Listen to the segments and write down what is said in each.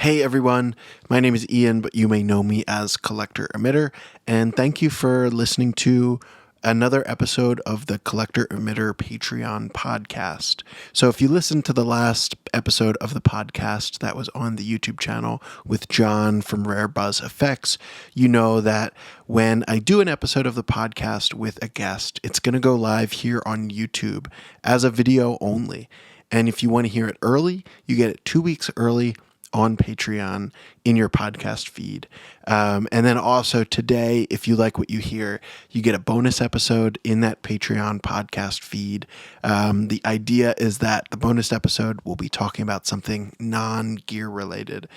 Hey everyone, my name is Ian, but you may know me as Collector Emitter, and thank you for listening to another episode of the Collector Emitter Patreon podcast. So if you listened to the last episode of the podcast that was on the YouTube channel with John from Rare Buzz Effects, you know that when I do an episode of the podcast with a guest, it's going to go live here on YouTube as a video only. And if you want to hear it early, you get it 2 weeks early on Patreon in your podcast feed. And then also today, if you like what you hear, you get a bonus episode in that Patreon podcast feed. The idea is that the bonus episode will be talking about something non-gear related.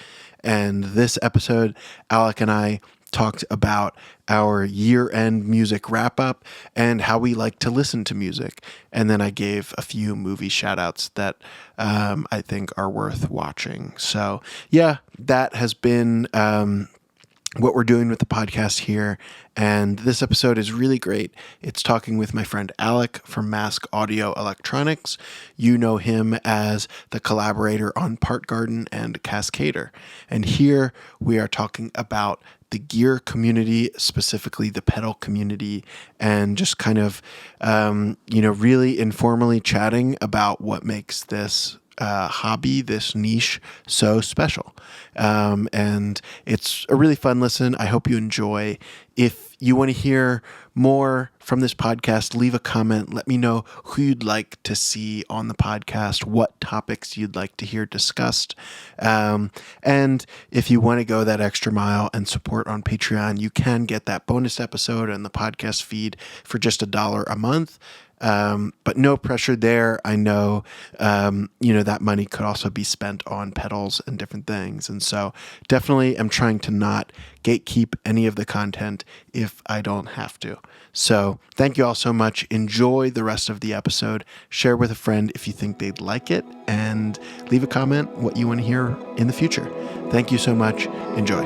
And this episode, Alec and I talked about our year-end music wrap-up and how we like to listen to music. And then I gave a few movie shout-outs that I think are worth watching. So, yeah, that has been what we're doing with the podcast here. And this episode is really great. It's talking with my friend Alec from Mask Audio Electronics. You know him as the collaborator on Part Garden and Cascader. And here we are talking about the gear community, specifically the pedal community, and just kind of, really informally chatting about what makes this hobby, this niche, so special. And it's a really fun listen. I hope you enjoy. If you want to hear more from this podcast, leave a comment. Let me know who you'd like to see on the podcast, what topics you'd like to hear discussed. And if you want to go that extra mile and support on Patreon, you can get that bonus episode and the podcast feed for just $1 a month. But no pressure there. I know, that money could also be spent on pedals and different things. And so definitely I'm trying to not gatekeep any of the content if I don't have to. So thank you all so much. Enjoy the rest of the episode. Share with a friend if you think they'd like it, and leave a comment what you want to hear in the future. Thank you so much. Enjoy.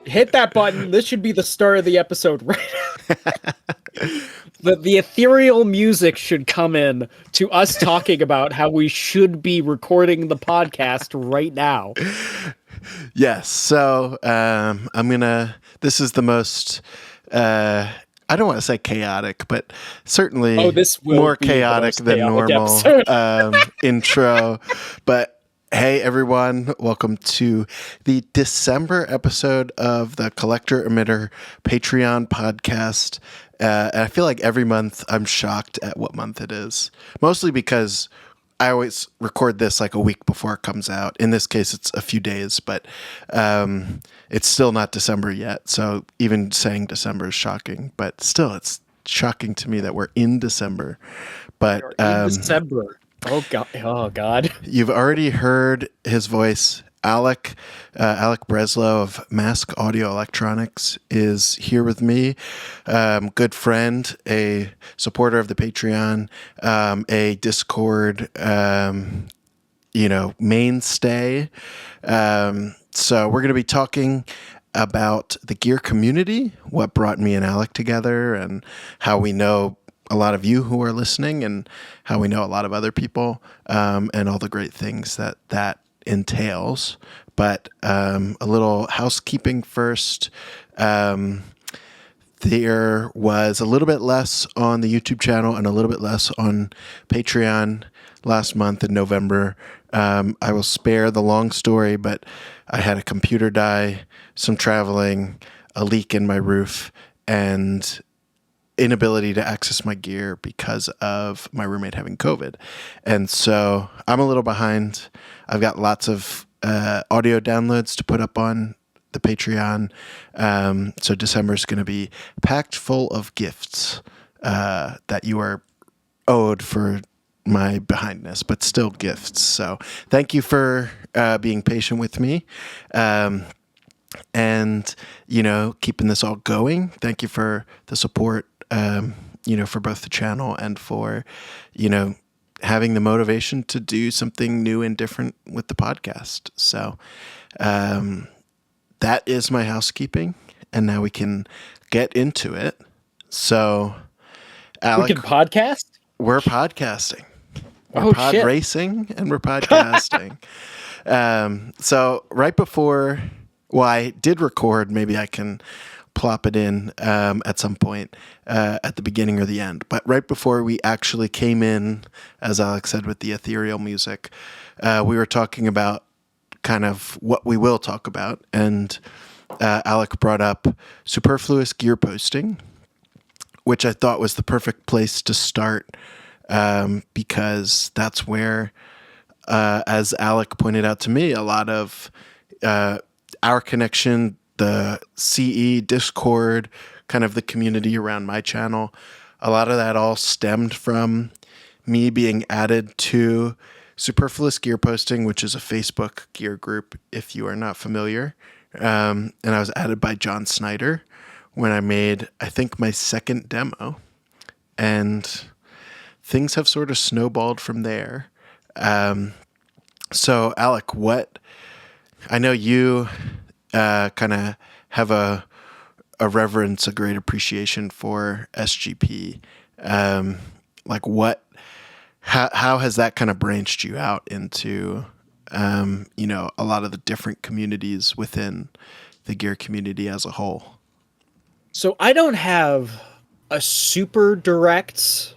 Hit that button. This should be the start of the episode, right? The ethereal music should come in to us talking about how we should be recording the podcast right now. Yes. So this is the most, I don't want to say chaotic, but certainly more chaotic than normal intro. But hey, everyone. Welcome to the December episode of the Collector Emitter Patreon podcast. And I feel like every month I'm shocked at what month it is, mostly because I always record this like a week before it comes out. In this case, it's a few days, but it's still not December yet. So even saying December is shocking, but still it's shocking to me that we're in December. But in December. Oh God. You've already heard his voice. Alec Breslow of Mask Audio Electronics is here with me. Good friend, a supporter of the Patreon, a Discord, mainstay. So we're going to be talking about the gear community, what brought me and Alec together, and how we know a lot of you who are listening, and how we know a lot of other people, and all the great things that entails. But a little housekeeping first. There was a little bit less on the YouTube channel and a little bit less on Patreon last month in November. I will spare the long story, but I had a computer die, some traveling, a leak in my roof, and inability to access my gear because of my roommate having COVID. And so I'm a little behind. I've got lots of audio downloads to put up on the Patreon. So December is going to be packed full of gifts that you are owed for my behindness, but still gifts. So thank you for being patient with me. And, keeping this all going. Thank you for the support, for both the channel and for, having the motivation to do something new and different with the podcast. So that is my housekeeping. And now we can get into it. So, Alec, we can podcast? We're podcasting. We're pod shit. racing and we're podcasting. So right before, well, I did record. Maybe I can plop it in at some point at the beginning or the end. But right before we actually came in, as Alex said, with the ethereal music, we were talking about kind of what we will talk about. And Alec brought up superfluous gear posting, which I thought was the perfect place to start because that's where, as Alec pointed out to me, a lot of our connection, the CE Discord, kind of the community around my channel, a lot of that all stemmed from me being added to Superfluous Gear Posting, which is a Facebook gear group, if you are not familiar. And I was added by John Snyder when I made, I think, my second demo. And things have sort of snowballed from there. So, Alec, I know you kind of have a reverence, a great appreciation for SGP. How has that kind of branched you out into, a lot of the different communities within the gear community as a whole? So I don't have a super direct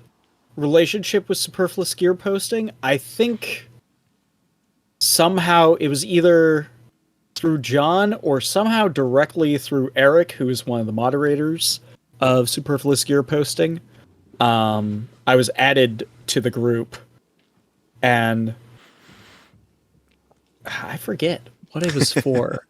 relationship with superfluous gear posting. I think somehow it was either through John or somehow directly through Eric, who is one of the moderators of superfluous gear posting. I was added to the group, and I forget what it was for.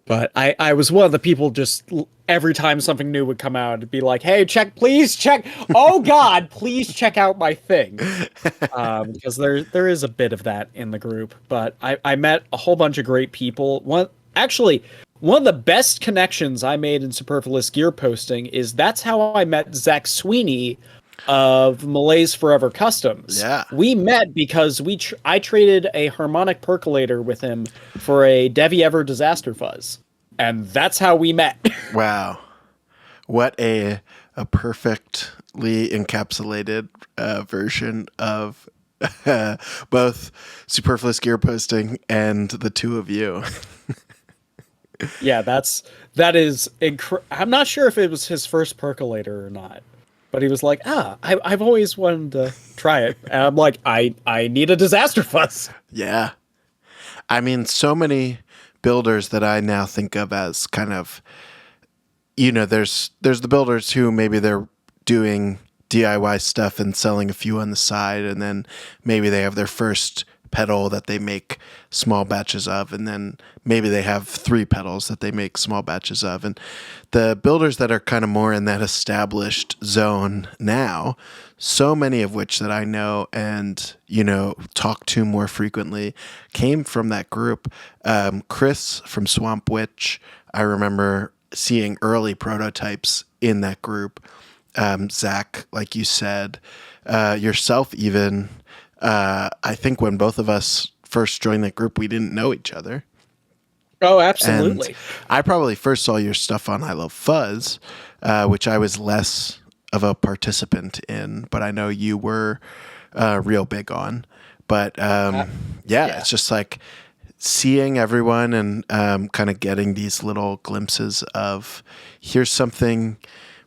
But I was one of the people just every time something new would come out, it'd be like, hey, please check. Oh, God, please check out my thing. Because there is a bit of that in the group. But I met a whole bunch of great people. One of the best connections I made in superfluous gear posting is that's how I met Zach Sweeney of Malaise Forever Customs. Yeah. We met because I traded a harmonic percolator with him for a Devi Ever Disaster Fuzz. And that's how we met. Wow. What a perfectly encapsulated version of both superfluous gear posting and the two of you. Yeah, that is I'm not sure if it was his first percolator or not. But he was like, I've always wanted to try it. And I'm like, I need a disaster fuzz. Yeah. I mean, so many builders that I now think of as kind of, there's the builders who maybe they're doing DIY stuff and selling a few on the side. And then maybe they have their first pedal that they make small batches of, and then maybe they have 3 pedals that they make small batches of. And the builders that are kind of more in that established zone now, so many of which that I know and talk to more frequently, came from that group. Chris from Swamp Witch, I remember seeing early prototypes in that group. Zach, like you said, yourself even. I think when both of us first joined that group, we didn't know each other. Oh, absolutely. And I probably first saw your stuff on I Love Fuzz, which I was less of a participant in, but I know you were real big on. But it's just like seeing everyone and kind of getting these little glimpses of here's something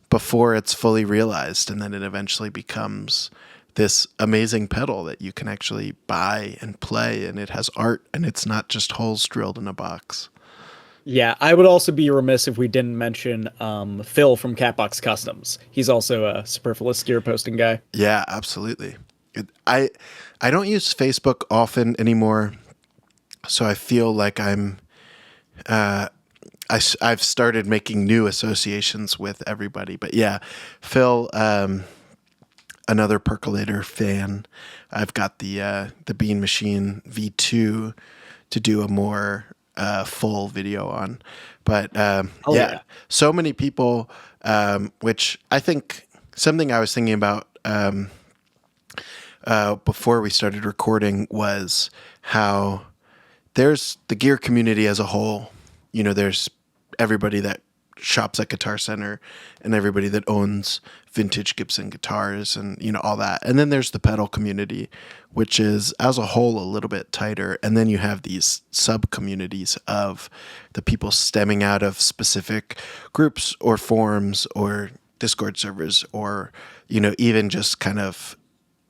before it's fully realized, and then it eventually becomes this amazing pedal that you can actually buy and play, and it has art, and it's not just holes drilled in a box. Yeah, I would also be remiss if we didn't mention Phil from Catbox Customs. He's also a superfluous gear posting guy. Yeah, absolutely. I don't use Facebook often anymore, so I feel like I've started making new associations with everybody. But yeah, Phil, another percolator fan. I've got the Bean Machine V2 to do a more full video on. But so many people, which I think something I was thinking about before we started recording was how there's the gear community as a whole. There's everybody that shops at Guitar Center and everybody that owns vintage Gibson guitars and, all that. And then there's the pedal community, which is as a whole a little bit tighter. And then you have these sub communities of the people stemming out of specific groups or forums or Discord servers or, even just kind of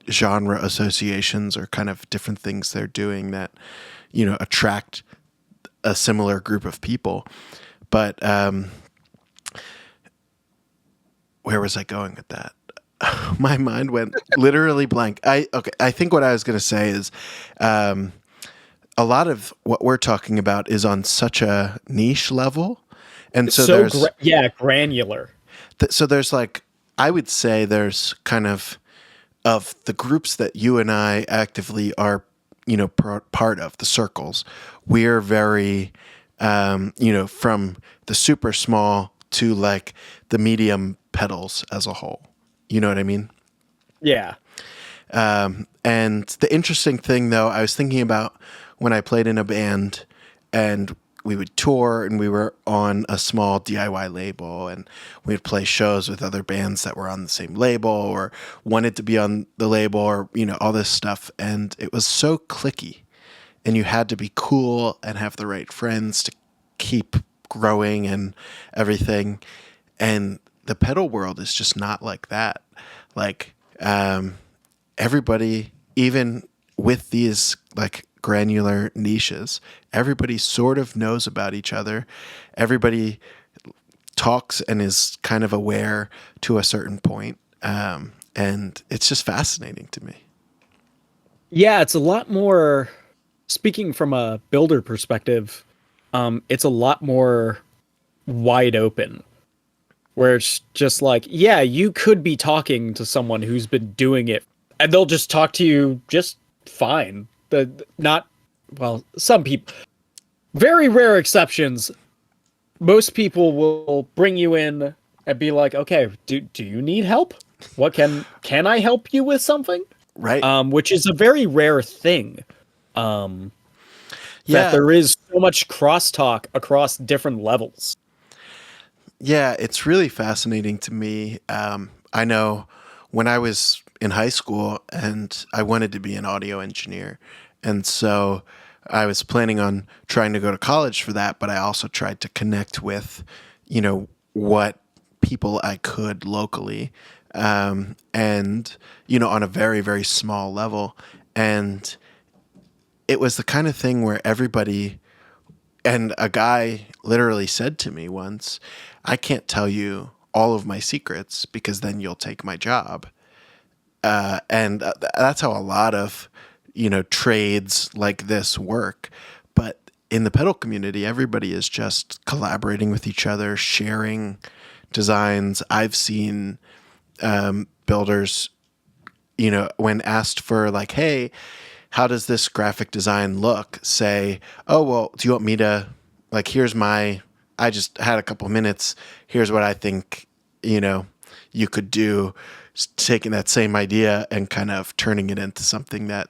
genre associations or kind of different things they're doing that, attract a similar group of people. But where was I going with that? My mind went literally blank. I think what I was going to say is a lot of what we're talking about is on such a niche level. And so there's granular. So there's I would say there's kind of the groups that you and I actively are, part of, the circles. We're very, from the super small to the medium pedals as a whole. You know what I mean? Yeah. And the interesting thing, though, I was thinking about when I played in a band and we would tour and we were on a small DIY label and we'd play shows with other bands that were on the same label or wanted to be on the label or, all this stuff. And it was so cliquey and you had to be cool and have the right friends to keep growing and everything. And the pedal world is just not like that. Everybody, even with these granular niches, everybody sort of knows about each other. Everybody talks and is kind of aware to a certain point. And it's just fascinating to me. Yeah, it's a lot more, speaking from a builder perspective, it's a lot more wide open. Where it's just you could be talking to someone who's been doing it and they'll just talk to you just fine. Some people, very rare exceptions. Most people will bring you in and be like, okay, do you need help? What can I help you with something? Right. Which is a very rare thing. That there is so much crosstalk across different levels. Yeah, it's really fascinating to me. I know when I was in high school and I wanted to be an audio engineer. And so I was planning on trying to go to college for that, but I also tried to connect with, what people I could locally, and, on a very, very small level. And it was the kind of thing where everybody, and a guy literally said to me once, I can't tell you all of my secrets because then you'll take my job. And that's how a lot of, trades like this work. But in the pedal community, everybody is just collaborating with each other, sharing designs. I've seen builders, when asked for hey, how does this graphic design look? Say, oh, well, do you want me to, I just had a couple minutes. Here's what I think, you could do, taking that same idea and kind of turning it into something that,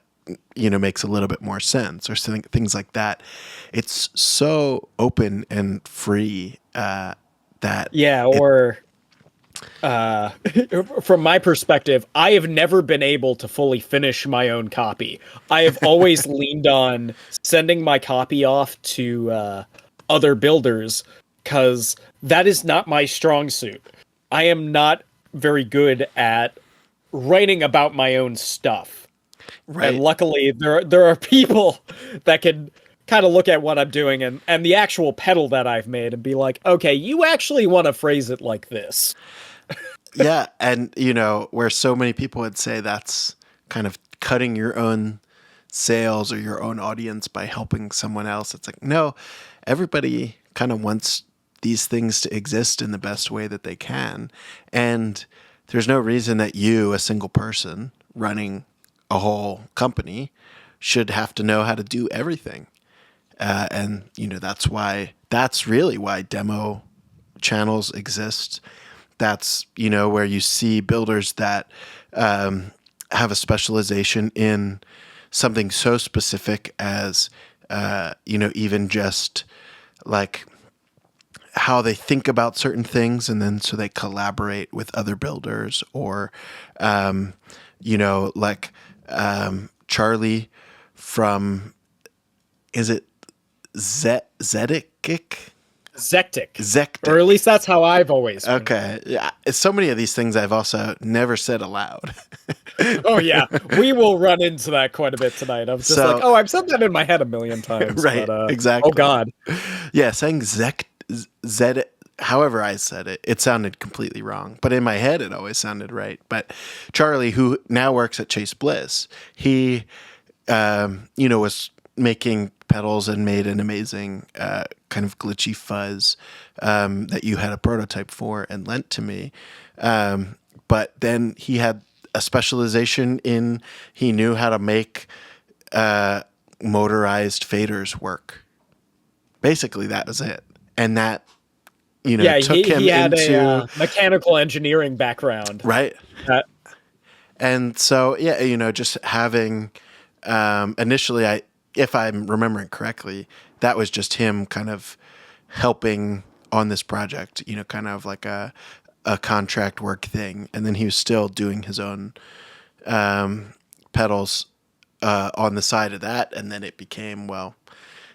makes a little bit more sense or things like that. It's so open and free from my perspective, I have never been able to fully finish my own copy. I have always leaned on sending my copy off to other builders because that is not my strong suit. I am not very good at writing about my own stuff. Right. And luckily there are people that can kind of look at what I'm doing and the actual pedal that I've made and be like, okay, you actually want to phrase it like this. Yeah. And, where so many people would say that's kind of cutting your own sales or your own audience by helping someone else. It's no, everybody kind of wants these things to exist in the best way that they can. And there's no reason that you, a single person running a whole company, should have to know how to do everything. And, that's really why demo channels exist. That's, where you see builders that have a specialization in something so specific as, even just how they think about certain things, and then so they collaborate with other builders, or like Charlie from, is it Zetic? Zektic. Or at least that's how I've always been. Okay. Yeah. So many of these things I've also never said aloud. Oh, yeah. We will run into that quite a bit tonight. I'm just like, I've said that in my head a million times. Right. But, exactly. Oh, God. Yeah. Saying Zed, however I said it, it sounded completely wrong. But in my head, it always sounded right. But Charlie, who now works at Chase Bliss, he, was making pedals and made an amazing kind of glitchy fuzz that you had a prototype for and lent to me. But then he had a specialization in, he knew how to make motorized faders work. Basically, that was it. And that, took him he had into a mechanical engineering background. Right. And so, just having initially, if I'm remembering correctly, that was just him kind of helping on this project, kind of like a contract work thing. And then he was still doing his own pedals on the side of that. And then it became,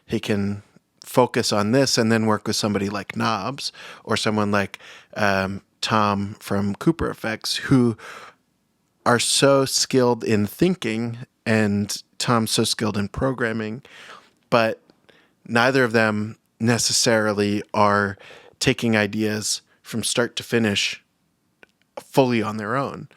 he can focus on this and then work with somebody like Knobs or someone like Tom from Cooper Effects, who are so skilled in thinking, and Tom's so skilled in programming, but neither of them necessarily are taking ideas from start to finish fully on their own.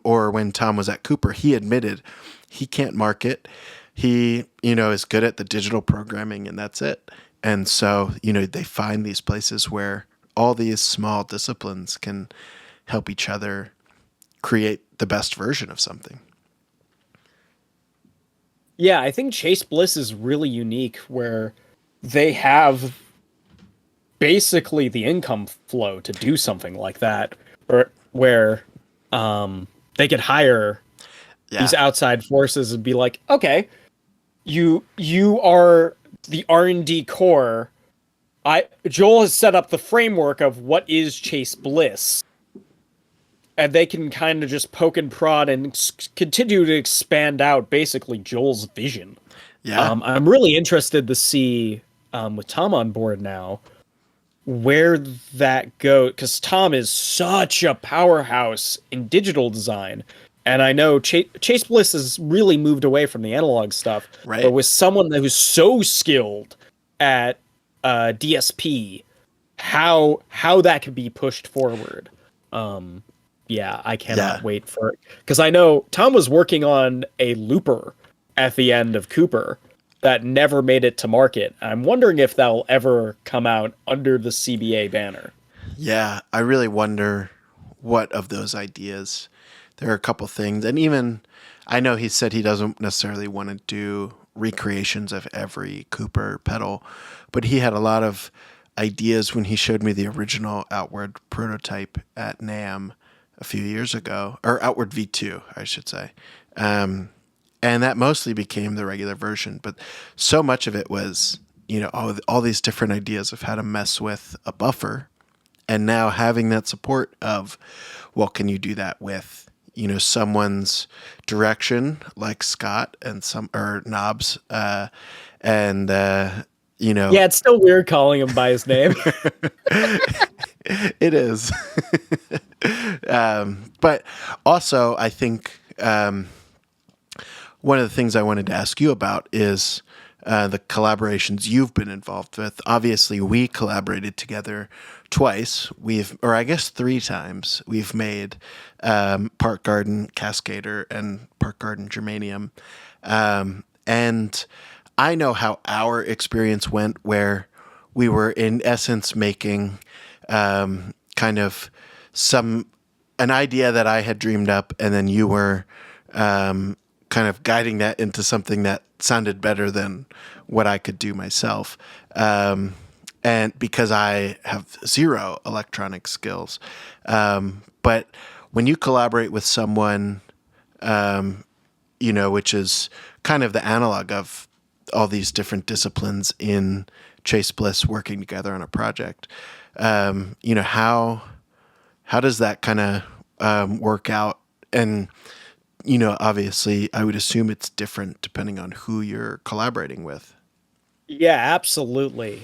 Or when Tom was at Cooper, he admitted he can't market. He, is good at the digital programming, and that's it. And so, they find these places where all these small disciplines can help each other create the best version of something. Yeah, I think Chase Bliss is really unique, where they have basically the income flow to do something like that, or where they could hire these outside forces and be like, okay, you are the R&D core. Joel has set up the framework of what is Chase Bliss, and they can kind of just poke and prod and continue to expand out basically Joel's vision. Yeah. I'm really interested to see, with Tom on board now, where that goes, because Tom is such a powerhouse in digital design. And I know Chase Bliss has really moved away from the analog stuff. Right. But with someone who's so skilled at DSP, how that could be pushed forward. I cannot wait for it. Because I know Tom was working on a looper at the end of Cooper that never made it to market. I'm wondering if that'll ever come out under the CBA banner. Yeah, I really wonder what of those ideas. There are a couple things. And even, I know he said he doesn't necessarily want to do recreations of every Cooper pedal, but he had a lot of ideas when he showed me the original Outward prototype at NAMM a few years ago, or Outward V2, I should say. And that mostly became the regular version, but so much of it was, all these different ideas of how to mess with a buffer, and now having that support of, can you do that with, someone's direction, like Scott and Knobs, Yeah, it's still weird calling him by his name. It is. But also, I think one of the things I wanted to ask you about is the collaborations you've been involved with. Obviously, we collaborated together twice. Or I guess 3 times. We've made Park Garden Cascader and Park Garden Germanium. And I know how our experience went, where we were in essence making kind of an idea that I had dreamed up, and then you were kind of guiding that into something that sounded better than what I could do myself. And because I have 0 electronic skills. But when you collaborate with someone, which is kind of the analog of all these different disciplines in Chase Bliss working together on a project. How does that kind of work out? And obviously, I would assume it's different depending on who you're collaborating with. Yeah, absolutely.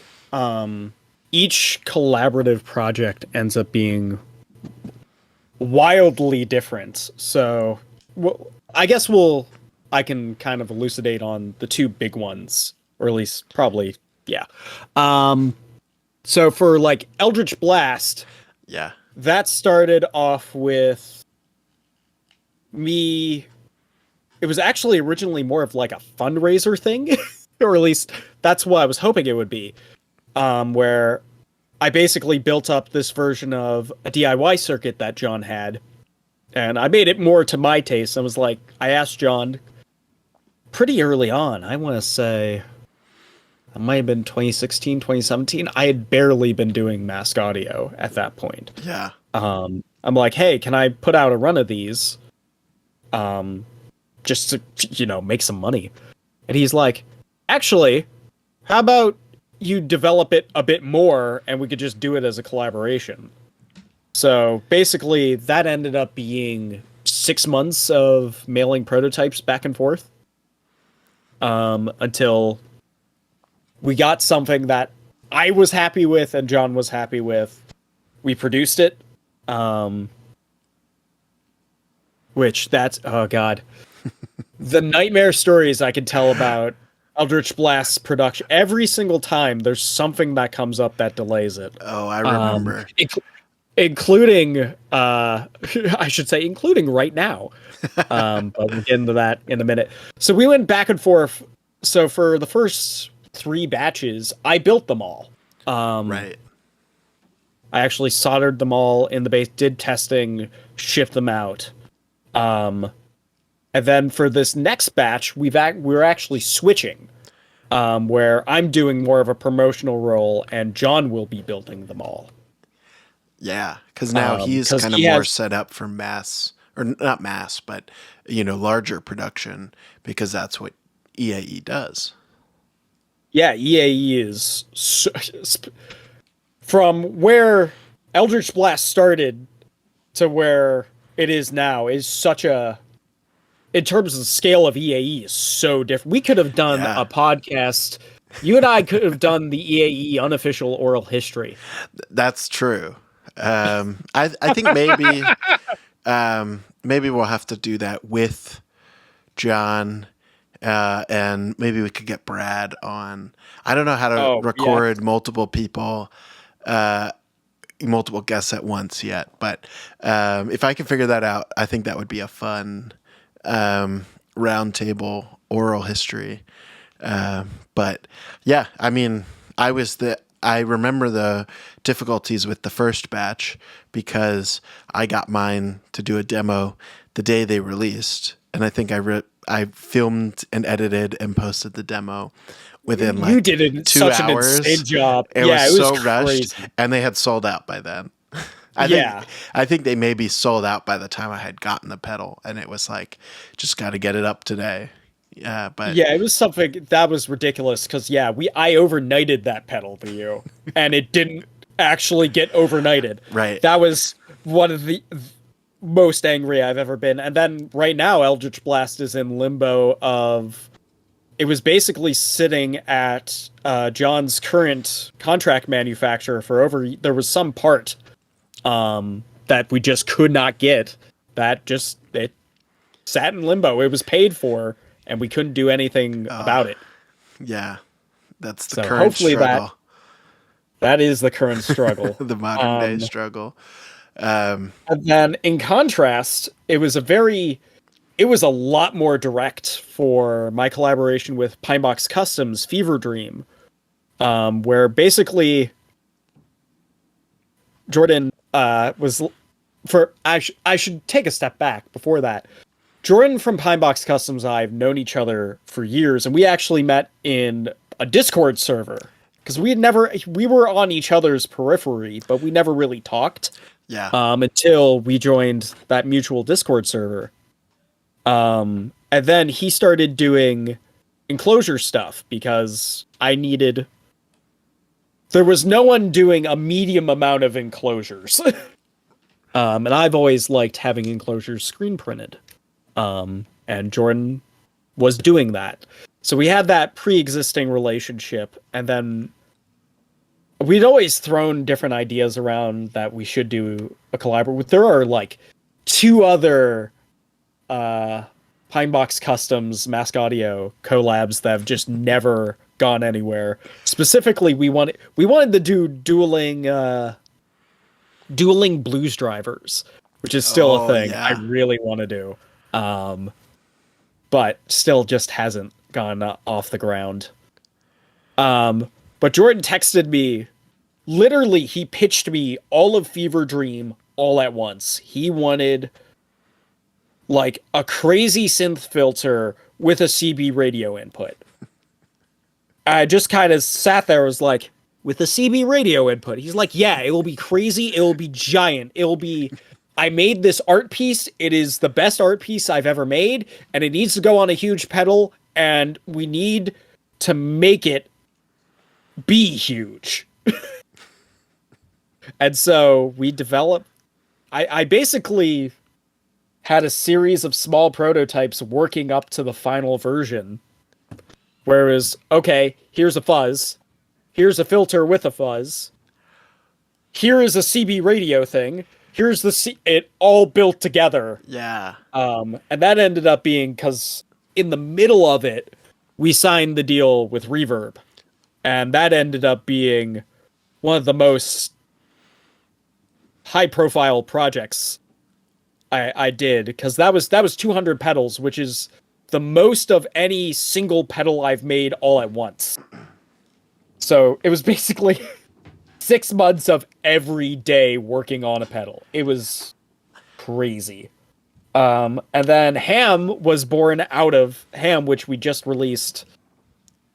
Each collaborative project ends up being wildly different. So, I guess I can kind of elucidate on the two big ones, or at least probably, yeah. So for like Eldritch Blast, Yeah. that started off with me. It was actually originally more of like a fundraiser thing, or at least that's what I was hoping it would be. Where I basically built up this version of a DIY circuit that John had, and I made it more to my taste. I asked John pretty early on, I want to say it might have been 2016, 2017. I had barely been doing Mask Audio at that point. Yeah. I'm like, hey, can I put out a run of these? Just to, make some money. And he's like, actually, how about you develop it a bit more and we could just do it as a collaboration? So basically that ended up being 6 months of mailing prototypes back and forth. Until we got something that I was happy with and John was happy with. We produced it. Which that's, oh God. The nightmare stories I can tell about Eldritch Blast's production. Every single time there's something that comes up that delays it. Oh, I remember. Including, including right now. But we'll get into that in a minute. So we went back and forth. So for the first 3 batches, I built them all. Right. I actually soldered them all in the base, did testing, shipped them out. And then for this next batch, we're actually switching, where I'm doing more of a promotional role and John will be building them all. Yeah, because now he's kind of more set up for mass, or not mass, but larger production, because that's what EAE does. Yeah, EAE is from where Eldritch Blast started to where it is now is such a, in terms of the scale of EAE, is so different. We could have done a podcast. You and I could have done the EAE unofficial oral history. That's true. I think maybe we'll have to do that with John, and maybe we could get Brad on. I don't know how to record multiple people, multiple guests at once yet, but if I can figure that out, I think that would be a fun roundtable oral history. But yeah, I mean, I remember the difficulties with the first batch because I got mine to do a demo the day they released, and I think I filmed and edited and posted the demo within like 2 hours. An insane job. It was so rushed, and they had sold out by then. I think they maybe sold out by the time I had gotten the pedal, and it was like, just got to get it up today. Yeah, but it was something that was ridiculous because I overnighted that pedal to you, and it didn't actually get overnighted. Right. That was one of the most angry I've ever been. And then right now, Eldritch Blast is in limbo of. It was basically sitting at John's current contract manufacturer for there was some part that we just could not get. It sat in limbo. It was paid for, and we couldn't do anything about it. Yeah, that's the current struggle. That is the current struggle. The modern day struggle. And then in contrast, it was a lot more direct for my collaboration with Pinebox Customs Fever Dream, where basically Jordan was I should take a step back before that. Jordan from Pinebox Customs and I have known each other for years, and we actually met in a Discord server because we were on each other's periphery, but we never really talked. Yeah. Until we joined that mutual Discord server. And then he started doing enclosure stuff because I needed there was no one doing a medium amount of enclosures. And I've always liked having enclosures screen printed. And Jordan was doing that. So we had that pre-existing relationship, and then we'd always thrown different ideas around that we should do a collaboration. There are like 2 other Pinebox Customs Mask Audio collabs that have just never gone anywhere. Specifically, we wanted to do dueling blues drivers, which is still a thing I really want to do. But still just hasn't gone off the ground. But Jordan texted me, literally he pitched me all of Fever Dream all at once. He wanted like a crazy synth filter with a CB radio input. I just kind of sat there, was like, with a CB radio input. He's like, yeah, it will be crazy. It will be giant. It will be, I made this art piece. It is the best art piece I've ever made. And it needs to go on a huge pedal. And we need to make it be huge. And so we developed, I basically had a series of small prototypes working up to the final version. Where it was, okay, here's a fuzz. Here's a filter with a fuzz. Here is a CB radio thing. Here's it all built together. Yeah. And that ended up being, because in the middle of it, we signed the deal with Reverb. And that ended up being one of the most high-profile projects I did, because that was 200 pedals, which is the most of any single pedal I've made all at once. So it was basically 6 months of every day working on a pedal. It was crazy. And then Ham was born out of Ham, which we just released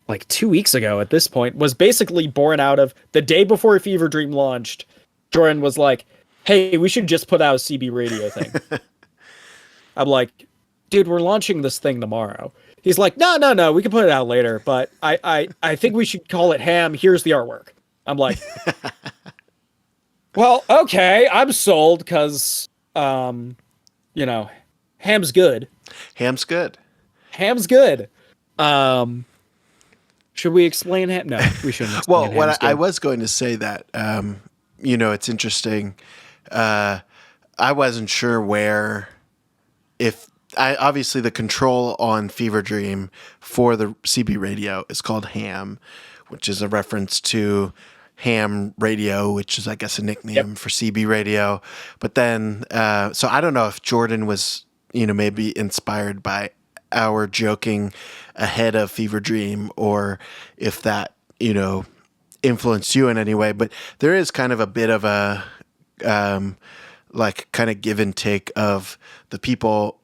like 2 weeks ago at this point, was basically born out of the day before Fever Dream launched. Jordan was like, hey, we should just put out a CB radio thing. I'm like, dude, we're launching this thing tomorrow. He's like, no, we can put it out later, but I think we should call it Ham. Here's the artwork. I'm like, well, okay, I'm sold, because, Ham's good. Ham's good. Ham's good. Should we explain Ham? No, we shouldn't explain Well, what I was going to say that, it's interesting. I wasn't sure obviously the control on Fever Dream for the CB radio is called Ham, which is a reference to ham radio, which is, I guess, a nickname for CB radio. But then, so I don't know if Jordan was, maybe inspired by our joking ahead of Fever Dream, or if that, influenced you in any way. But there is kind of a bit of a, kind of give and take of the people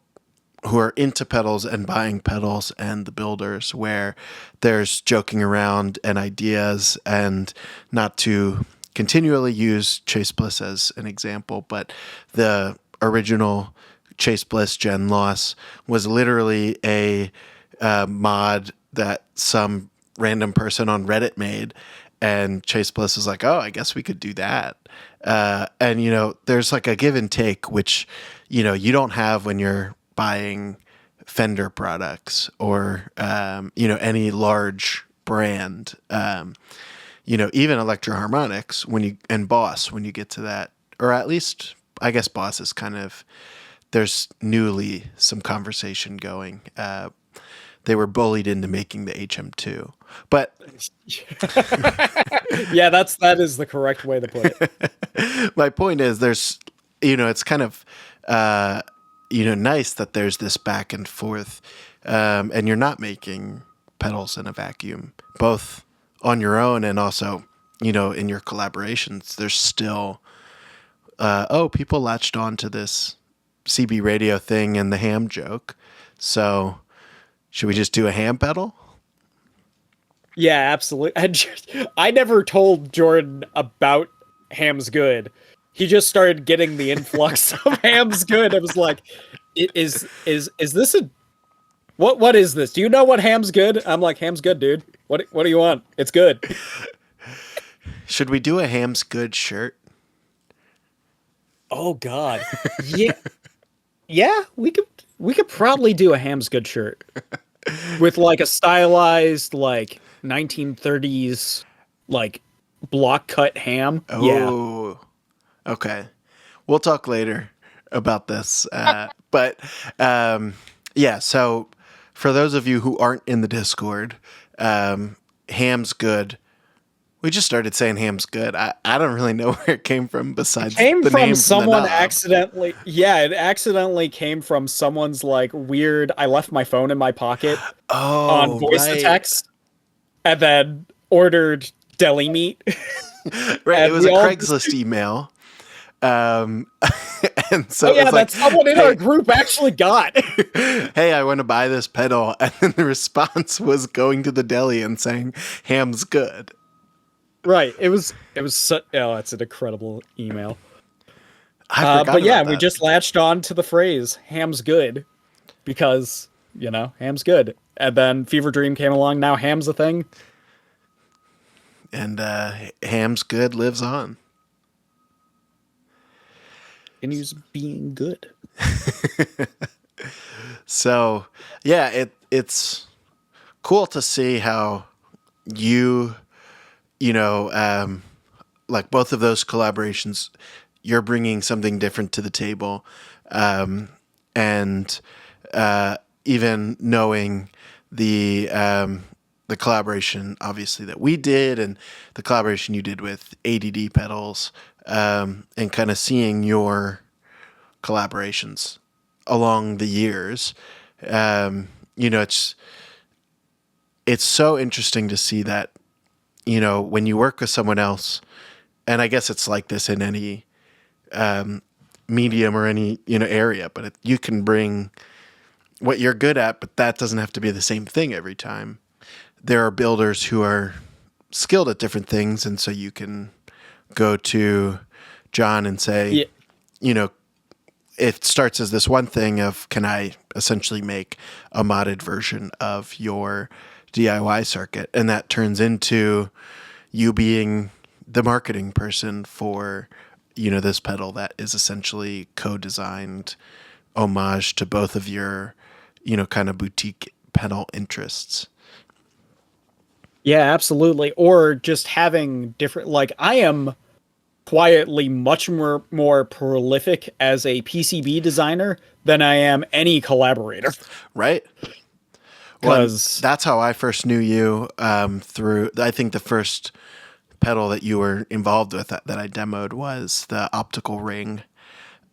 who are into pedals and buying pedals and the builders, where there's joking around and ideas, and not to continually use Chase Bliss as an example, but the original Chase Bliss Gen Loss was literally a mod that some random person on Reddit made, and Chase Bliss was like, oh, I guess we could do that. And, there's like a give and take, which, you don't have when you're buying Fender products or, any large brand, even Electro Harmonics and Boss, when you get to that, or at least I guess Boss is kind of, there's newly some conversation going. They were bullied into making the HM2, but yeah, that is the correct way to put it. My point is, there's, it's kind of, nice that there's this back and forth, and you're not making pedals in a vacuum, both on your own and also, in your collaborations. There's still, people latched on to this CB radio thing and the ham joke. So should we just do a ham pedal? Yeah, absolutely. I never told Jordan about Ham's Good. He just started getting the influx of Ham's Good. I was like, is this what is this? Do you know what Ham's Good? I'm like, Ham's good, dude. What do you want? It's good. Should we do a Ham's Good shirt? Oh God. Yeah. Yeah, we could probably do a Ham's Good shirt with like a stylized like 1930s like block cut ham. Yeah. Oh, okay. We'll talk later about this. But yeah, so for those of you who aren't in the Discord, Ham's Good. We just started saying Ham's Good. I don't really know where it came from besides Came the from name someone from the knob. accidentally. Yeah, it accidentally came from someone's like weird. I left my phone in my pocket on Oh, voice to right. text, and then ordered deli meat. Right. It And was we a all Craigslist email. And so Oh it yeah, was that like, someone in hey, our group actually got. hey, I want to buy this pedal. And then the response was going to the deli and saying, Ham's Good. Right. It was oh, it's an incredible email. I forgot But yeah, about we that. just latched on to the phrase "ham's good" because ham's good. And then Fever Dream came along. Now ham's a thing. And Ham's Good lives on. And he's being good. So yeah, it's cool to see how like both of those collaborations, you're bringing something different to the table, and even knowing the collaboration obviously that we did and the collaboration you did with ADD pedals, and kind of seeing your collaborations along the years. It's so interesting to see that, when you work with someone else, and I guess it's like this in any medium or any, area, but you can bring what you're good at, but that doesn't have to be the same thing every time. There are builders who are skilled at different things. And so you can go to John and say, it starts as this one thing of, can I essentially make a modded version of your DIY circuit? And that turns into you being the marketing person for, this pedal that is essentially co-designed homage to both of your, kind of boutique pedal interests. Yeah, absolutely. Or just having different, like I am quietly much more prolific as a PCB designer than I am any collaborator. Right. Well, that's how I first knew you, through, I think the first pedal that you were involved with that I demoed was the optical ring.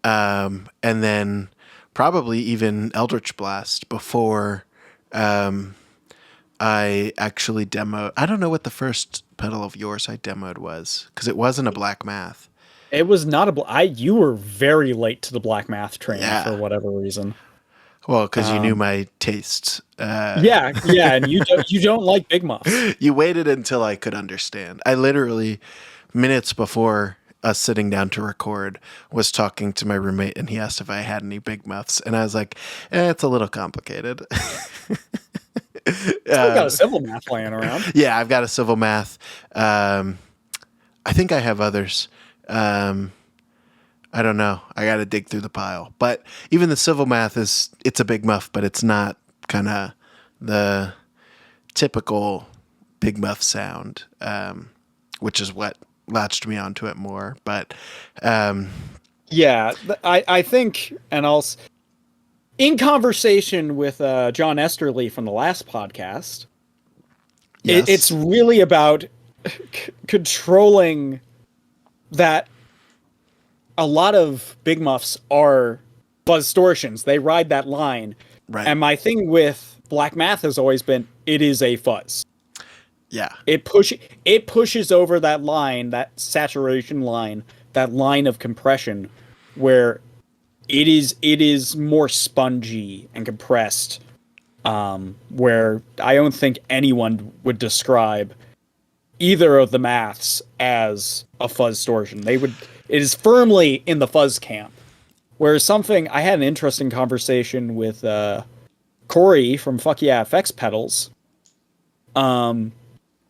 And then probably even Eldritch Blast before I actually demoed. I don't know what the first pedal of yours I demoed was, because it wasn't a Black Math. It was not you were very late to the Black Math train for Yeah. whatever reason. Well, because you knew my tastes. Yeah, and you don't like Big Muffs. You waited until I could understand. I literally, minutes before us sitting down to record, was talking to my roommate, and he asked if I had any Big Muffs, and I was like, it's a little complicated. Still got a Civil Math laying around. Yeah, I've got a Civil Math. I think I have others. I don't know. I got to dig through the pile. But even the Civil Math it's a Big Muff, but it's not kind of the typical Big Muff sound, which is what latched me onto it more. But yeah, I think, and also in conversation with John Esterly from the last podcast, yes. It's really about controlling that. A lot of Big Muffs are fuzz distortions. They ride that line. Right. And my thing with Black Math has always been, it is a fuzz. Yeah. It pushes over that line, that saturation line, that line of compression, where it is more spongy and compressed. Where I don't think anyone would describe either of the maths as a fuzz distortion. It is firmly in the fuzz camp. Whereas I had an interesting conversation with Corey from Fuck Yeah FX Pedals.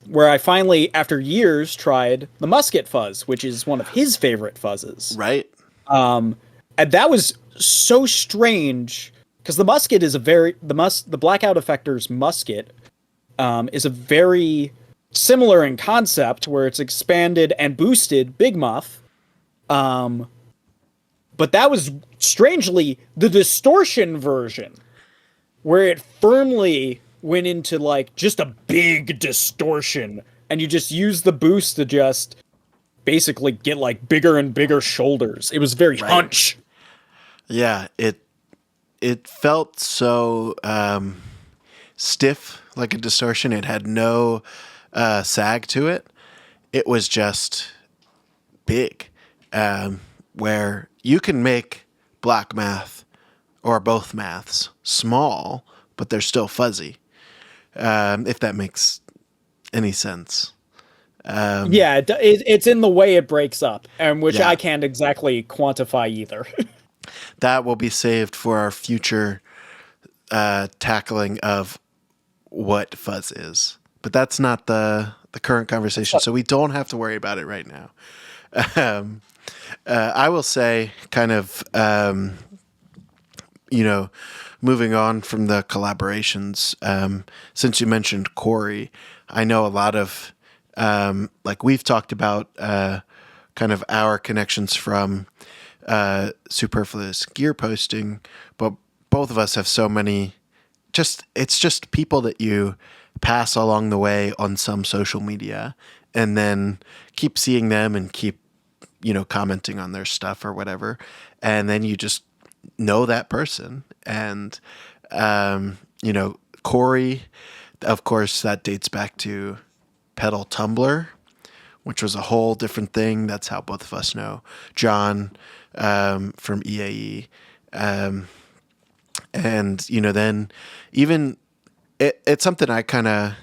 where I finally, after years, tried the musket fuzz, which is one of his favorite fuzzes. Right. And that was so strange because the musket is the blackout effector's musket is a very similar in concept where it's expanded and boosted Big Muff. But that was strangely the distortion version where it firmly went into like just a big distortion and you just use the boost to just basically get like bigger and bigger shoulders. It was very hunch. Yeah, it felt so stiff, like a distortion. It had no sag to it. It was just big, where you can make black math or both maths small, but they're still fuzzy, if that makes any sense. Yeah, it's in the way it breaks up, and which Yeah. I can't exactly quantify either. That will be saved for our future tackling of what fuzz is. But that's not the current conversation, so we don't have to worry about it right now. I will say, kind of, moving on from the collaborations, since you mentioned Corey, I know a lot of, like we've talked about kind of our connections from superfluous gear posting, but both of us have so many, it's just people that you pass along the way on some social media and then keep seeing them and keep, commenting on their stuff or whatever. And then you just know that person. And, Corey, of course, that dates back to Pedal Tumblr, which was a whole different thing. That's how both of us know John from EAE. And, then even it's something I kind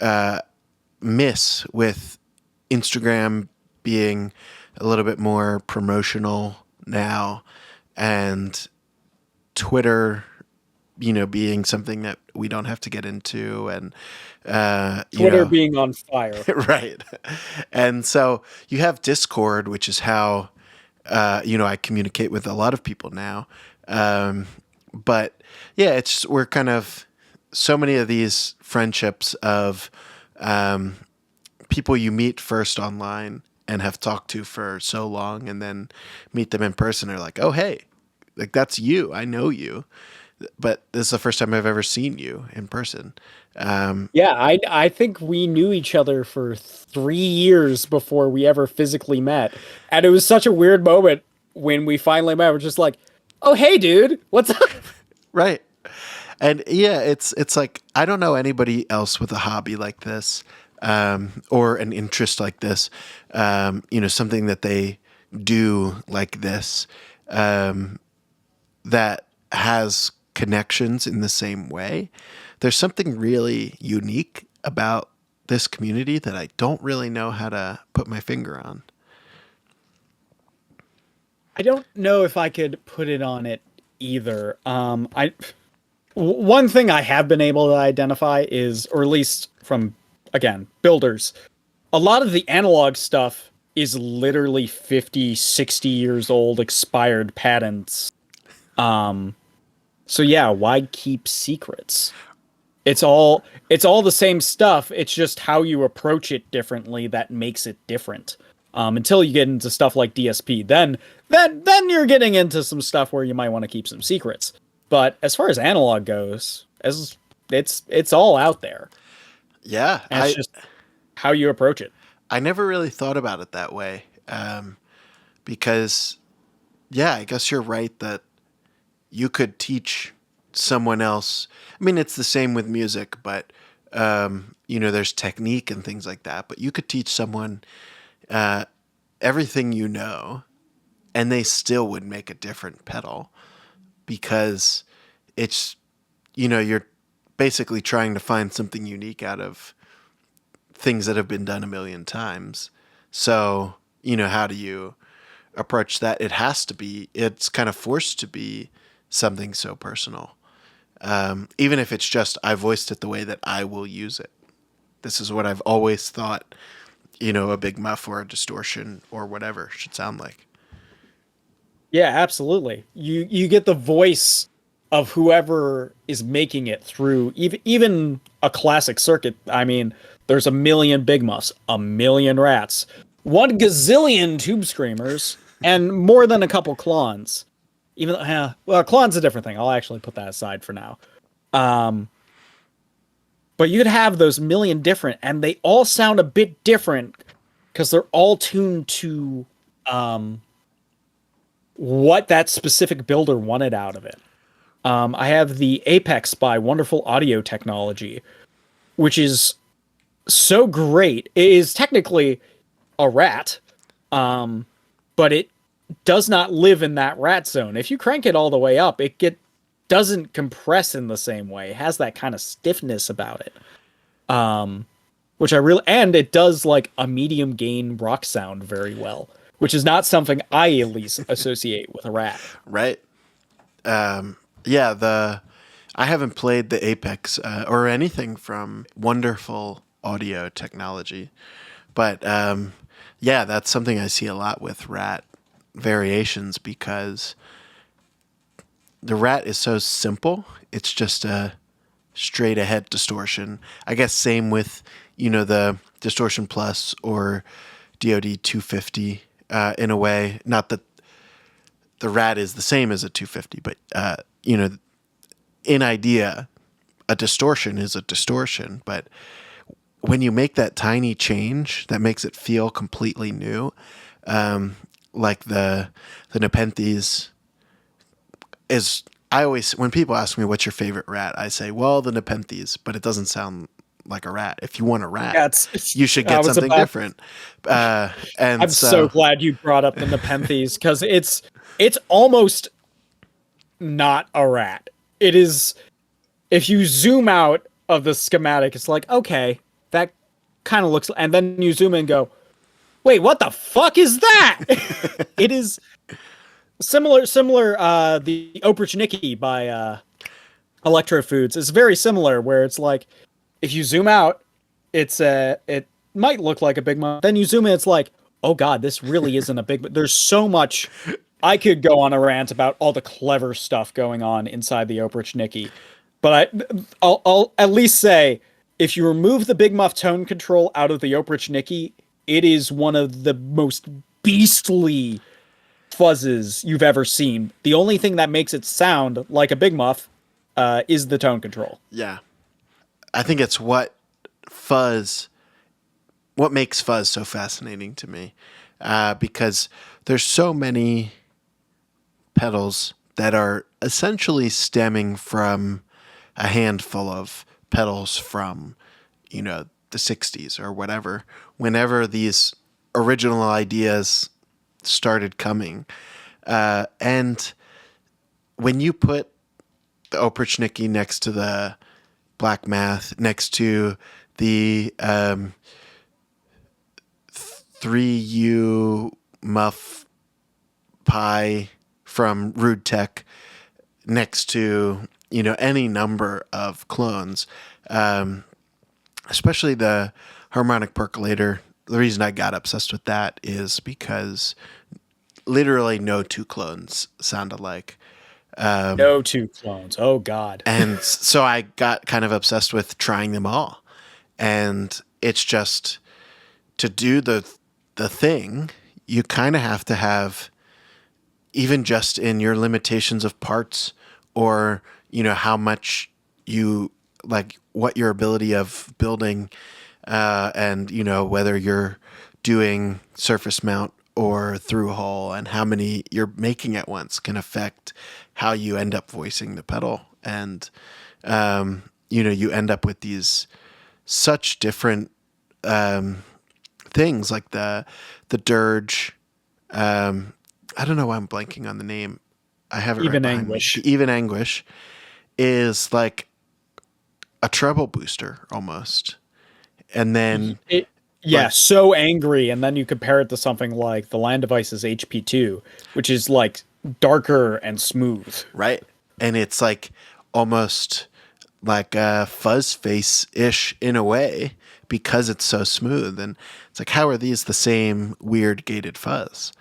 of miss with Instagram being a little bit more promotional now, and Twitter, being something that we don't have to get into, and Twitter being on fire. right. And so you have Discord, which is how I communicate with a lot of people now. But yeah, we're kind of so many of these friendships of people you meet first online and have talked to for so long, and then meet them in person, are like, oh, hey, like that's you. I know you, but this is the first time I've ever seen you in person. Yeah, I think we knew each other for 3 years before we ever physically met. And it was such a weird moment when we finally met. We're just like, oh, hey, dude, what's up? Right. And yeah, it's like, I don't know anybody else with a hobby like this, or an interest like this, something that they do like this, that has connections in the same way. There's something really unique about this community that I don't really know how to put my finger on. I don't know if I could put it on it either. One thing I have been able to identify is, or at least from, again, builders, a lot of the analog stuff is literally 50, 60 years old, expired patents. So yeah, why keep secrets? It's all the same stuff. It's just how you approach it differently that makes it different. Until you get into stuff like DSP, then you're getting into some stuff where you might want to keep some secrets. But as far as analog goes, it's all out there. Yeah, And it's just how you approach it. I never really thought about it that way, because, yeah, I guess you're right that you could teach someone else. I mean, it's the same with music, but there's technique and things like that. But you could teach someone everything and they still would make a different pedal, because it's, you're basically trying to find something unique out of things that have been done a million times. So, how do you approach that? It's kind of forced to be something so personal. Even if it's just, I voiced it the way that I will use it. this is what I've always thought, you know, a big muff or a distortion or whatever should sound like. Yeah, absolutely. You get the voice of whoever is making it through even a classic circuit. I mean, there's a million big muffs, a million rats, 1 gazillion tube screamers, and more than a couple clones. Even well, clone's a different thing. I'll actually put that aside for now. But you'd have those million different, and they all sound a bit different because they're all tuned to what that specific builder wanted out of it. I have the Apex by Wonderful Audio Technology, which is so great. It is technically a rat, but it does not live in that rat zone. If you crank it all the way up, doesn't compress in the same way. It has that kind of stiffness about it. Which and it does like a medium gain rock sound very well, which is not something I at least associate with a rat. Right. Yeah, I haven't played the Apex or anything from Wonderful Audio Technology, but yeah, that's something I see a lot with rat variations because the rat is so simple. It's just a straight ahead distortion. I guess same with, you know, the Distortion Plus or DoD 250 in a way. Not that the rat is the same as a 250, but you know, in idea, a distortion is a distortion. But when you make that tiny change, that makes it feel completely new. Like the Nepenthes is. I always, when people ask me what's your favorite rat, I say, well, the Nepenthes, but it doesn't sound like a rat. If you want a rat, you should get something different. And I'm so glad you brought up the Nepenthes because it's almost not a rat. It is, if you zoom out of the schematic, it's like, okay, that kind of looks, and then you zoom in and go, wait, what the fuck is that? It is similar, the Opernchnicki by Electro Foods is very similar, where it's like, if you zoom out, it might look like a big muff. Then you zoom in, it's like, oh god, this really isn't a big. But there's so much. I could go on a rant about all the clever stuff going on inside the Opernchnicki, but I'll at least say, if you remove the big muff tone control out of the Opernchnicki, it is one of the most beastly fuzzes you've ever seen. The only thing that makes it sound like a big muff is the tone control. Yeah. I think it's what makes fuzz so fascinating to me, because there's so many pedals that are essentially stemming from a handful of pedals from, you know, the 60s or whatever, whenever these original ideas started coming. And when you put the Opernchnicki next to the Black Math, next to the 3U Muff Pi from Rude Tech, next to, you know, any number of clones, especially the harmonic percolator. The reason I got obsessed with that is because literally no two clones sound alike. No two clones. Oh god. And so I got kind of obsessed with trying them all. And it's just, to do the thing, you kind of have to have, even just in your limitations of parts, or, you know, how much you like, what your ability of building, and, you know, whether you're doing surface mount or through hole, and how many you're making at once can affect how you end up voicing the pedal. And, you know, you end up with these such different things, like the dirge. I don't know why I'm blanking on the name. I have it Even right Anguish. Me. Even Anguish is like a treble booster almost. And then so angry, and then you compare it to something like the Land Devices HP2, which is like darker and smooth. Right. And it's like almost like a fuzz face-ish in a way because it's so smooth. And it's like, how are these the same weird gated fuzz?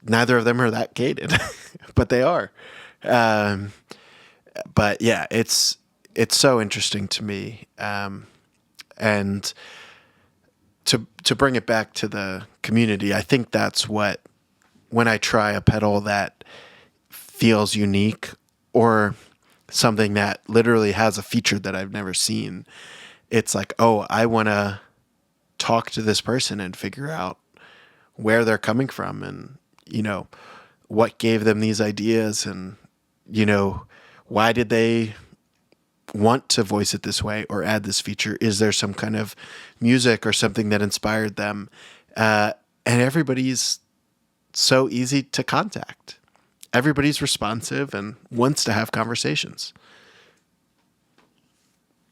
Neither of them are that gated, but they are. Um, but yeah, it's so interesting to me. And to bring it back to the community, I think that's what, when I try a pedal that feels unique or something that literally has a feature that I've never seen, it's like, oh, I want to talk to this person and figure out where they're coming from and, what gave them these ideas and, why did they want to voice it this way or add this feature? Is there some kind of music or something that inspired them? And everybody's so easy to contact. Everybody's responsive and wants to have conversations.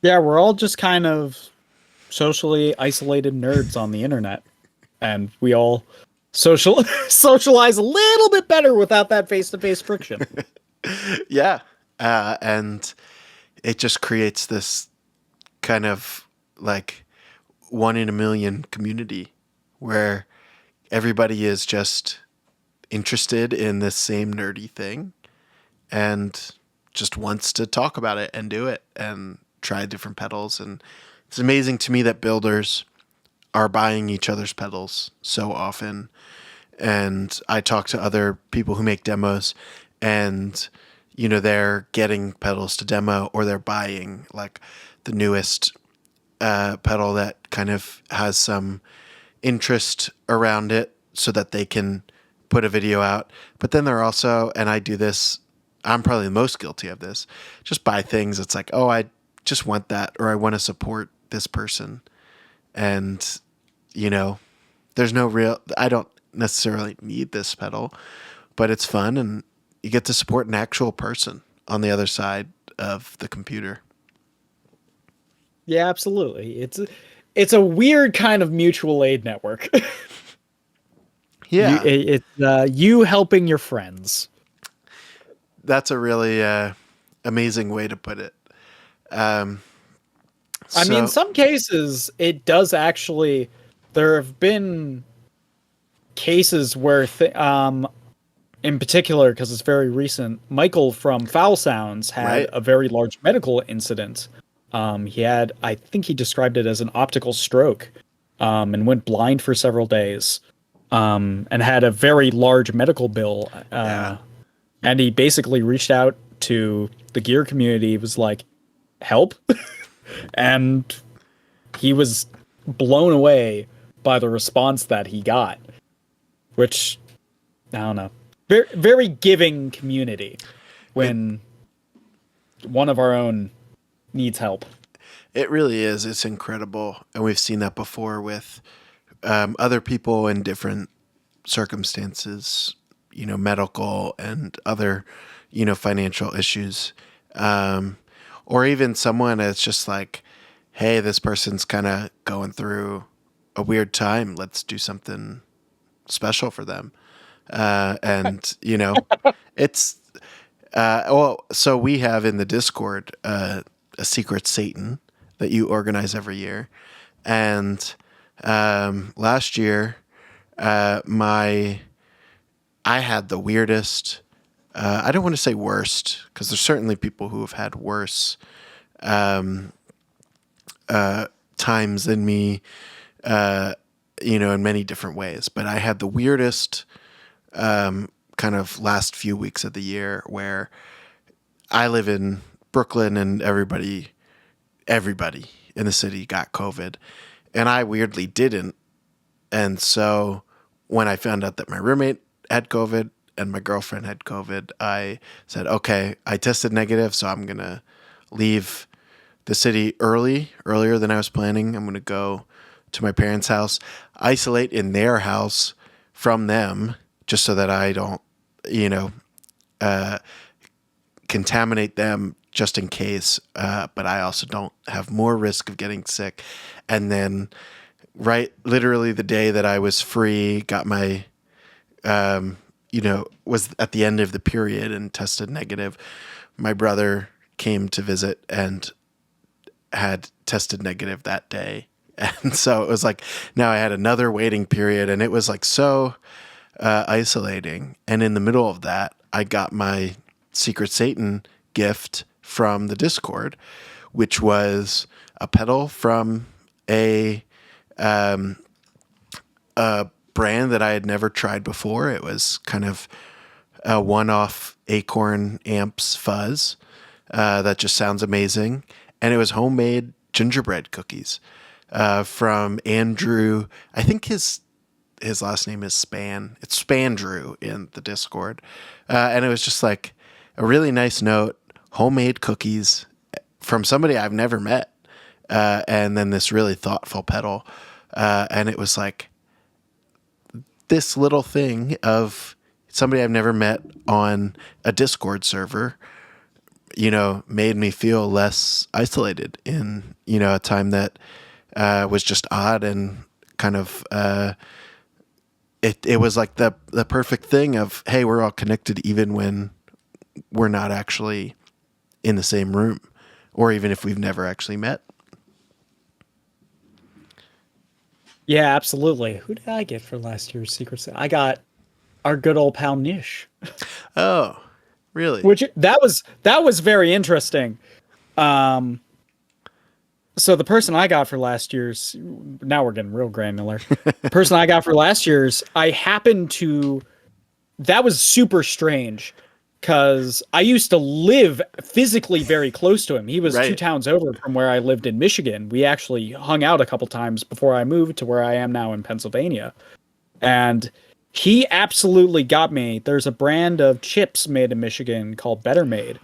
Yeah, we're all just kind of socially isolated nerds on the internet, and we all socialize a little bit better without that face-to-face friction. Yeah. And it just creates this kind of like 1 in a million community where everybody is just interested in this same nerdy thing and just wants to talk about it and do it and try different pedals. And it's amazing to me that builders are buying each other's pedals so often. And I talk to other people who make demos and, they're getting pedals to demo or they're buying like the newest pedal that kind of has some interest around it so that they can put a video out. But then they're also, and I do this, I'm probably the most guilty of this, just buy things. It's like, oh, I just want that, or I want to support this person. And, there's no real, I don't necessarily need this pedal, but it's fun and you get to support an actual person on the other side of the computer. Yeah, absolutely. It's a weird kind of mutual aid network. Yeah. It's you helping your friends. That's a really amazing way to put it. I mean, some cases it does actually. There have been cases where, in particular, because it's very recent, Michael from Foul Sounds had a very large medical incident. He had, I think he described it as an optical stroke, and went blind for several days, and had a very large medical bill. And he basically reached out to the gear community. He was like, help. And he was blown away by the response that he got, which, I don't know, very, very giving community when one of our own needs help. It really is. It's incredible. And we've seen that before with other people in different circumstances, medical and other, financial issues. Or even someone that's just like, hey, this person's kind of going through a weird time. Let's do something special for them. And, it's, so we have in the Discord a secret Satan that you organize every year. And last year, I had the weirdest, I don't want to say worst, because there's certainly people who have had worse times than me, in many different ways. But I had the weirdest kind of last few weeks of the year where I live in Brooklyn and everybody in the city got COVID, and I weirdly didn't. And so when I found out that my roommate had COVID and my girlfriend had COVID, I said, okay, I tested negative, so I'm going to leave the city earlier than I was planning. I'm going to go to my parents' house, isolate in their house from them, just so that I don't, contaminate them just in case. But I also don't have more risk of getting sick. And then literally the day that I was free, got my, was at the end of the period and tested negative, my brother came to visit and had tested negative that day. And so it was like, now I had another waiting period, and it was like so isolating. And in the middle of that, I got my Secret Satan gift from the Discord, which was a pedal from a brand that I had never tried before. It was kind of a one-off Acorn Amps fuzz that just sounds amazing. And it was homemade gingerbread cookies from Andrew. I think his last name is Span. It's Spandrew in the Discord. And it was just like a really nice note, homemade cookies from somebody I've never met. And then this really thoughtful pedal. And it was like this little thing of somebody I've never met on a Discord server, made me feel less isolated in, a time that was just odd and kind of, it was like the perfect thing of, hey, we're all connected even when we're not actually in the same room, or even if we've never actually met. Yeah, absolutely. Who did I get for last year's Secret Santa? I got our good old pal Nish. Oh, really? Which that was very interesting. So the person I got for last year's, now we're getting real granular. The person I got for last year's, that was super strange because I used to live physically very close to him. He was Right. 2 towns over from where I lived in Michigan. We actually hung out a couple times before I moved to where I am now in Pennsylvania. And he absolutely got me. There's a brand of chips made in Michigan called Better Made.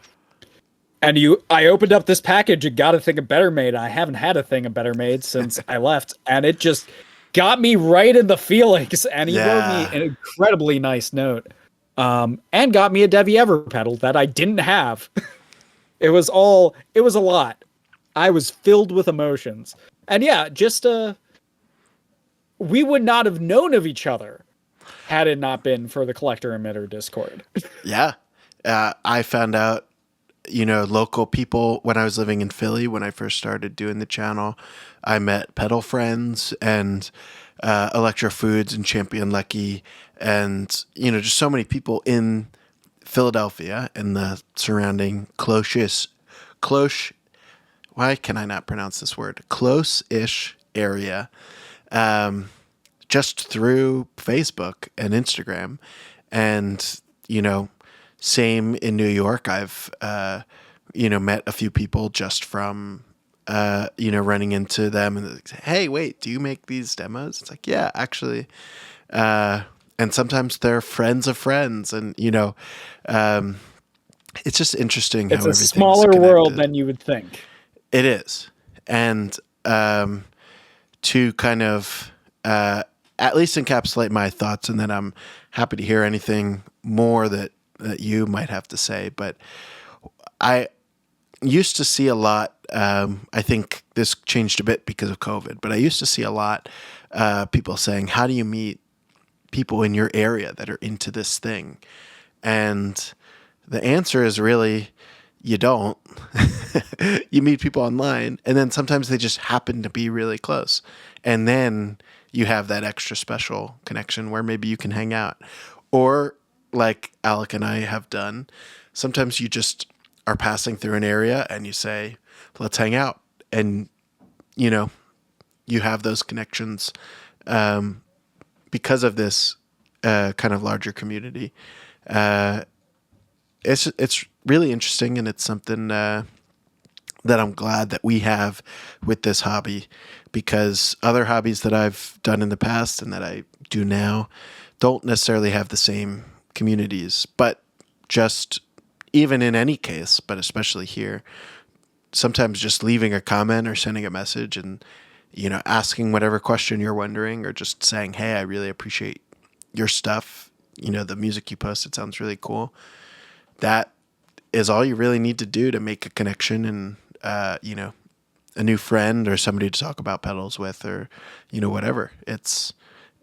And I opened up this package and got a thing of Better Made. I haven't had a thing of Better Made since I left. And it just got me right in the feelings. And he wrote me an incredibly nice note. And got me a Debbie Ever pedal that I didn't have. It was a lot. I was filled with emotions. And yeah, just we would not have known of each other had it not been for the Collector Emitter Discord. Yeah. I found out, local people when I was living in Philly, when I first started doing the channel. I met pedal friends and Electro Foods and Champion Lecky and, just so many people in Philadelphia and the surrounding close, why can I not pronounce this word? Close-ish area, just through Facebook and Instagram. And, same in New York. I've, met a few people just from, running into them and like, hey, wait, do you make these demos? It's like, yeah, actually. And sometimes they're friends of friends. And, it's just interesting how It's a everything's smaller connected. world than you would think. It is. And to kind of at least encapsulate my thoughts, and then I'm happy to hear anything more that you might have to say. But I used to see a lot, I think this changed a bit because of COVID, but I used to see a lot people saying, how do you meet people in your area that are into this thing? And the answer is really, you don't. You meet people online, and then sometimes they just happen to be really close. And then you have that extra special connection where maybe you can hang out. Or like Alec and I have done, sometimes you just are passing through an area and you say, let's hang out. And, you have those connections because of this kind of larger community. It's really interesting, and it's something that I'm glad that we have with this hobby, because other hobbies that I've done in the past and that I do now don't necessarily have the same communities. But just even in any case, but especially here, sometimes just leaving a comment or sending a message and, asking whatever question you're wondering, or just saying, hey, I really appreciate your stuff. The music you post, it sounds really cool. That is all you really need to do to make a connection and, a new friend or somebody to talk about pedals with, or, whatever. It's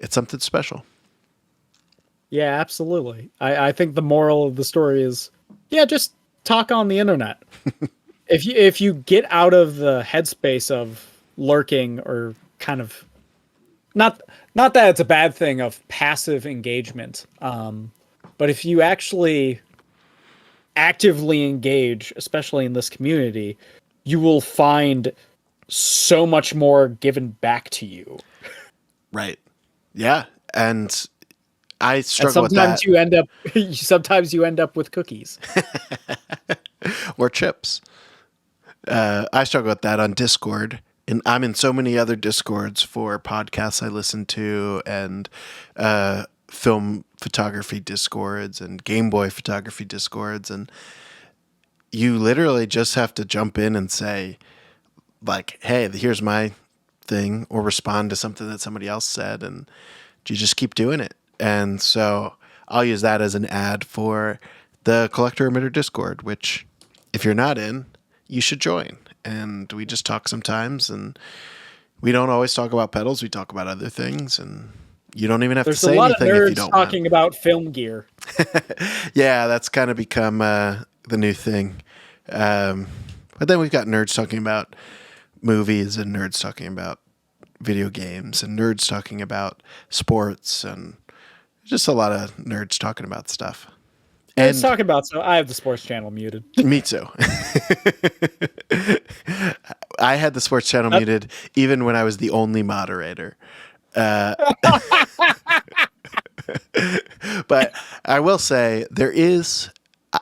something special. Yeah, absolutely. I think the moral of the story is, yeah, just talk on the internet. if you get out of the headspace of lurking or kind of not that it's a bad thing of passive engagement, but if you actually actively engage, especially in this community, you will find so much more given back to you. Right. Yeah. And I And struggle with sometimes that. you end up with cookies. Or chips. I struggle with that on Discord. And I'm in so many other Discords for podcasts I listen to and film photography Discords and Game Boy photography Discords. And you literally just have to jump in and say, like, hey, here's my thing, or respond to something that somebody else said. And you just keep doing it. And so I'll use that as an ad for the Collector Emitter Discord, which if you're not in, you should join. And we just talk sometimes, and we don't always talk about pedals. We talk about other things, and you don't even have There's to say a lot anything of if you nerds don't talking want. about film gear. Yeah, that's kind of become the new thing. But then we've got nerds talking about movies, and nerds talking about video games, and nerds talking about sports, and just a lot of nerds talking about stuff. Let's And talk about. So I have the sports channel muted. me too. I had the sports channel muted even when I was the only moderator. But I will say there is.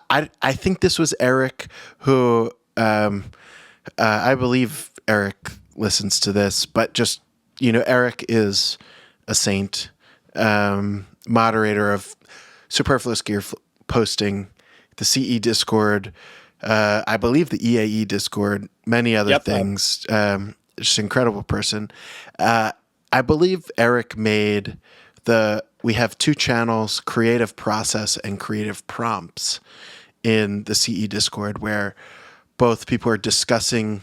I think this was Eric who. I believe Eric listens to this, but just Eric is a saint, moderator of Superfluous Gear posting, the CE Discord, I believe the EAE Discord, many other things. Just an incredible person. I believe Eric made we have two channels, Creative Process and Creative Prompts, in the CE Discord, where both people are discussing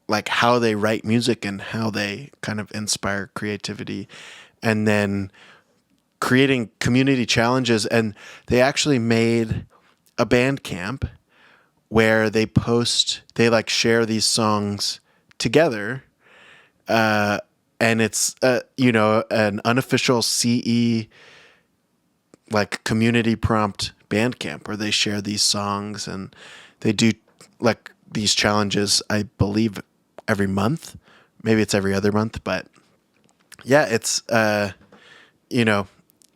like how they write music and how they kind of inspire creativity, and then creating community challenges. And they actually made a Bandcamp where they like share these songs together. And it's, an unofficial CE like community prompt Bandcamp where they share these songs, and they do like these challenges, I believe every month, maybe it's every other month, but yeah, it's,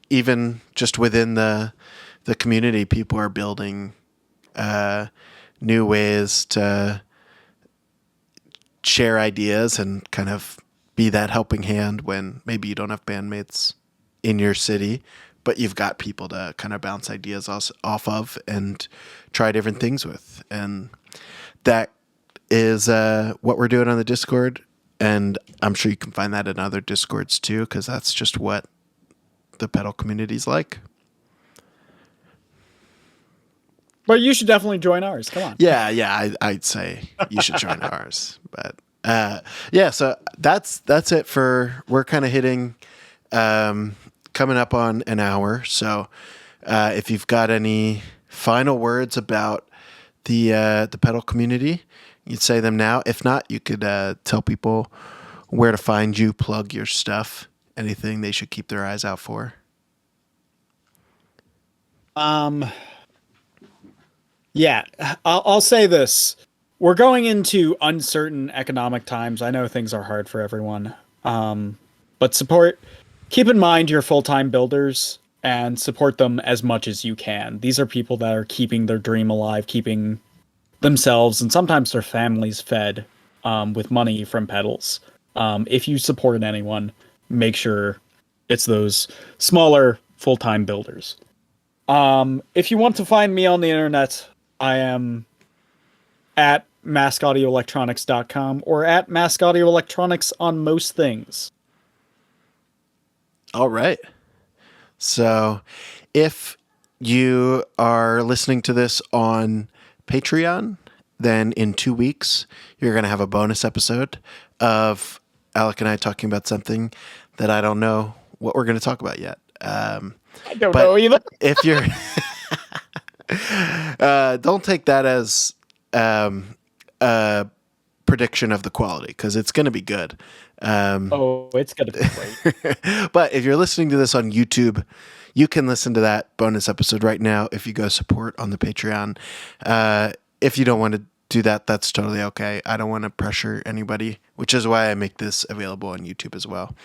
even just within the community, people are building new ways to share ideas and kind of be that helping hand when maybe you don't have bandmates in your city, but you've got people to kind of bounce ideas off of and try different things with. And that is what we're doing on the Discord. And I'm sure you can find that in other Discords too, because that's just what the pedal community's like. But you should definitely join ours. Come on. Yeah, I'd say you should join ours. But yeah, so that's it for, we're kind of hitting coming up on an hour. So if you've got any final words about the pedal community, you'd say them now. If not, you could tell people where to find you, plug your stuff, anything they should keep their eyes out for. Yeah, I'll say this. We're going into uncertain economic times. I know things are hard for everyone. But keep in mind your full-time builders and support them as much as you can. These are people that are keeping their dream alive, keeping themselves and sometimes their families fed with money from pedals. If you support anyone, make sure it's those smaller full-time builders. If you want to find me on the internet, I am at maskaudioelectronics.com or at maskaudioelectronics on most things. All right. So if you are listening to this on Patreon, then in 2 weeks, you're going to have a bonus episode of Alec and I talking about something that I don't know what we're going to talk about yet. I don't know either. If you're... don't take that as a prediction of the quality because it's going to be good. It's going to be great. But if you're listening to this on YouTube, you can listen to that bonus episode right now if you go support on the Patreon. If you don't want to do that, that's totally okay. I don't want to pressure anybody, which is why I make this available on YouTube as well.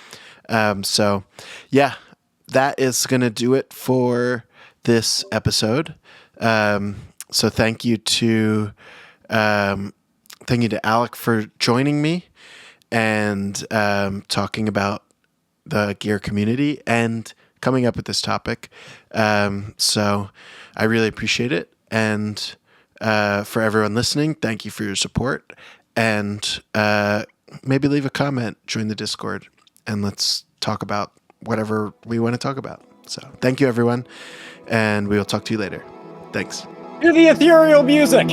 So yeah, that is going to do it for this episode. So thank you to Alec for joining me and talking about the gear community and coming up with this topic. So I really appreciate it. And for everyone listening, thank you for your support. And maybe leave a comment, join the Discord, and let's talk about whatever we want to talk about. So thank you, everyone. And we will talk to you later. Thanks. Hear the ethereal music!